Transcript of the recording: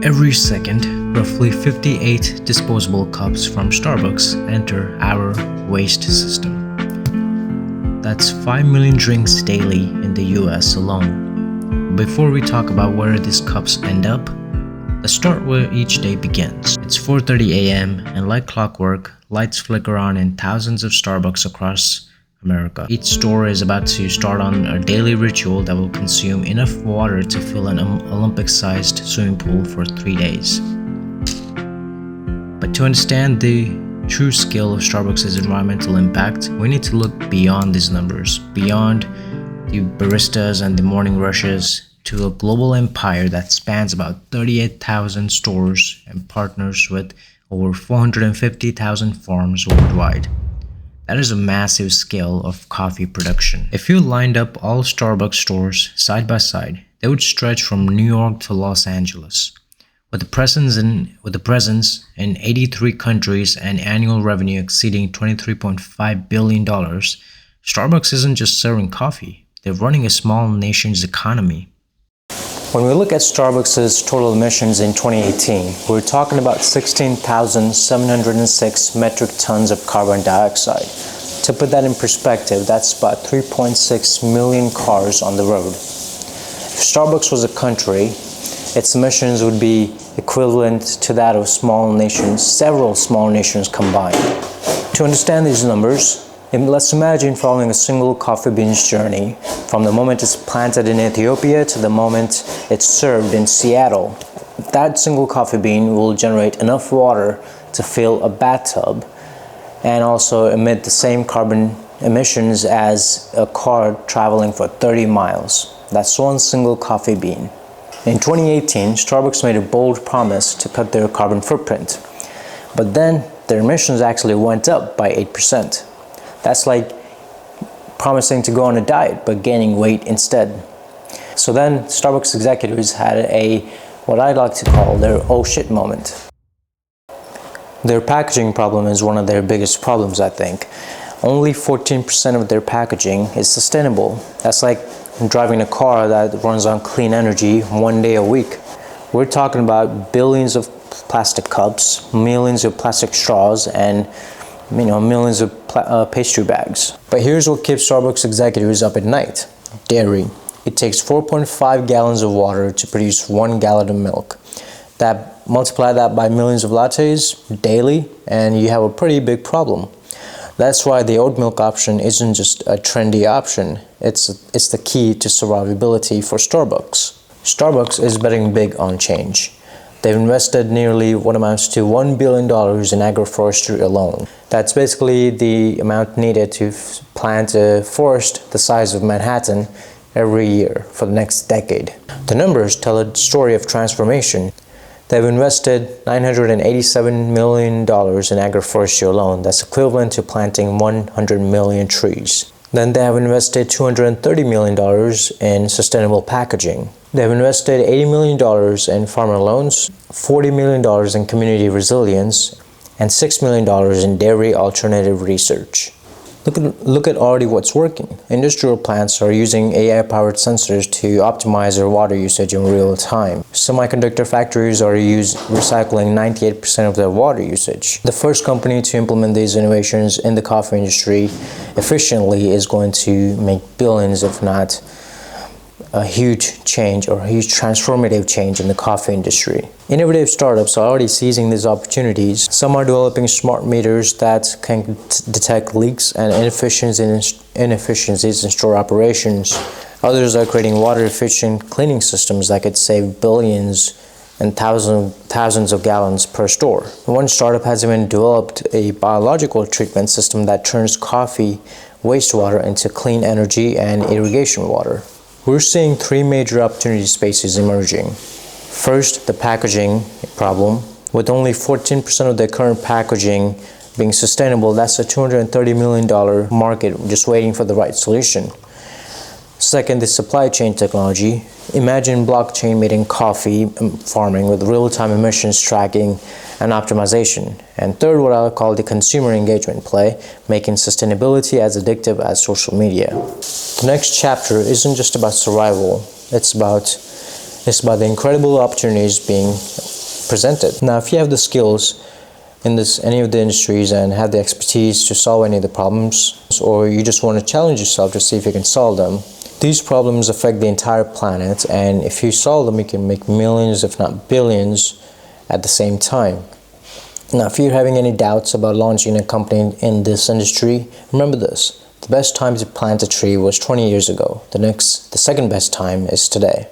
Every second, roughly 58 disposable cups from Starbucks enter our waste system. That's 5 million drinks daily in the US alone. Before we talk about where these cups end up, let's start where each day begins. It's 4:30 a.m. and like clockwork, lights flicker on in thousands of Starbucks across America. Each store is about to start on a daily ritual that will consume enough water to fill an Olympic-sized swimming pool for 3 days. But to understand the true scale of Starbucks' environmental impact, we need to look beyond these numbers, beyond the baristas and the morning rushes, to a global empire that spans about 38,000 stores and partners with over 450,000 farms worldwide. That is a massive scale of coffee production. If you lined up all Starbucks stores side by side, they would stretch from New York to Los Angeles. With a presence in 83 countries and annual revenue exceeding $23.5 billion, Starbucks isn't just serving coffee, they're running a small nation's economy. When we look at Starbucks' total emissions in 2018, we're talking about 16,706 metric tons of carbon dioxide. To put that in perspective, that's about 3.6 million cars on the road. If Starbucks was a country, its emissions would be equivalent to that of several small nations combined. To understand these numbers, let's imagine following a single coffee bean's journey from the moment it's planted in Ethiopia to the moment it's served in Seattle. That single coffee bean will generate enough water to fill a bathtub and also emit the same carbon emissions as a car traveling for 30 miles. That's one single coffee bean. In 2018, Starbucks made a bold promise to cut their carbon footprint, but then their emissions actually went up by 8%. That's like promising to go on a diet but gaining weight instead. So then Starbucks executives had what I'd like to call their oh shit moment. Their packaging problem is one of their biggest problems, I think. Only 14% of their packaging is sustainable. That's like driving a car that runs on clean energy 1 day a week. We're talking about billions of plastic cups, millions of plastic straws, and millions of pastry bags. But here's what keeps Starbucks executives up at night: dairy. It takes 4.5 gallons of water to produce 1 gallon of milk. Multiply that by millions of lattes daily, and you have a pretty big problem. That's why the oat milk option isn't just a trendy option. It's the key to survivability for Starbucks. Starbucks is betting big on change. They've invested nearly what amounts to $1 billion in agroforestry alone. That's basically the amount needed to plant a forest the size of Manhattan every year for the next decade. The numbers tell a story of transformation. They've invested $987 million in agroforestry alone. That's equivalent to planting 100 million trees. Then they have invested $230 million in sustainable packaging. They've invested $80 million in farmer loans, $40 million in community resilience, and $6 million in dairy alternative research. Look at already what's working. Industrial plants are using AI-powered sensors to optimize their water usage in real time. Semiconductor factories are recycling 98% of their water usage. The first company to implement these innovations in the coffee industry efficiently is going to make billions, if not a huge change or a huge transformative change in the coffee industry. Innovative startups are already seizing these opportunities. Some are developing smart meters that can detect leaks and inefficiencies in store operations. Others are creating water-efficient cleaning systems that could save billions and thousands of gallons per store. One startup has even developed a biological treatment system that turns coffee wastewater into clean energy and irrigation water. We're seeing three major opportunity spaces emerging. First, the packaging problem. With only 14% of the current packaging being sustainable, that's a $230 million market just waiting for the right solution. Second, the supply chain technology. Imagine blockchain meeting coffee farming with real-time emissions tracking and optimization. And third, what I'll call the consumer engagement play, making sustainability as addictive as social media. The next chapter isn't just about survival, it's about It's by the incredible opportunities being presented. Now, if you have the skills in any of the industries and have the expertise to solve any of the problems, or you just want to challenge yourself to see if you can solve them, these problems affect the entire planet, and if you solve them, you can make millions, if not billions, at the same time. Now, if you're having any doubts about launching a company in this industry, remember this: the best time to plant a tree was 20 years ago. The second best time is today.